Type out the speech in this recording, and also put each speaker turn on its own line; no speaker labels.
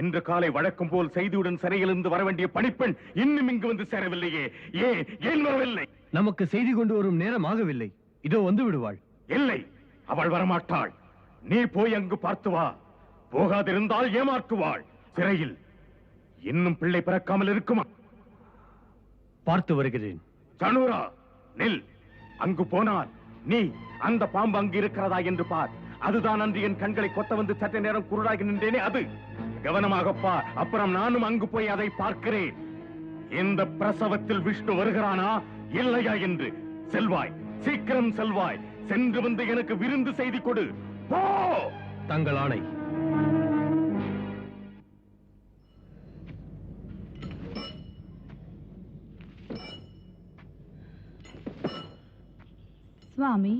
இன்று காலை வழக்கம் போல் செய்தியுடன் சிறையிலிருந்து வர வேண்டிய பணிப்பெண் இன்னும் இங்கு வந்து சேரவில்லையே. ஏன் வரவில்லை?
நமக்கு செய்தி கொண்டு வரும் நேரம் ஆகவில்லை. இதோ வந்து விடுவாள்.
இல்லை, அவள் வரமாட்டாள். நீ போய் அங்கு பார்த்து வா. போகாதிருந்தால் ஏமாற்றுவாள். சிறையில் இன்னும் பிள்ளை பிறக்காமல் இருக்குமா?
பார்த்து வருகிறேன்.
சனூரா, நில். அங்கு போனால் நீ அந்த பாம்பு அங்கு இருக்கிறதா என்று பார். அதுதான் அன்று என் கண்களை கொத்த வந்து சற்ற நேரம் குருடாகி நின்றேனே, அது. கவனமாக பார். அப்புறம் நானும் அங்கு போய் அதை பார்க்கிறேன். இந்த பிரசவத்தில் விஷ்ணு வருகிறானா இல்லையா என்று. செல்வாய், சீக்கிரம் செல்வாய். சென்று வந்து எனக்கு விருந்து செய்தி கொடு. போ.
தங்கள் ஆணை.
சுவாமி,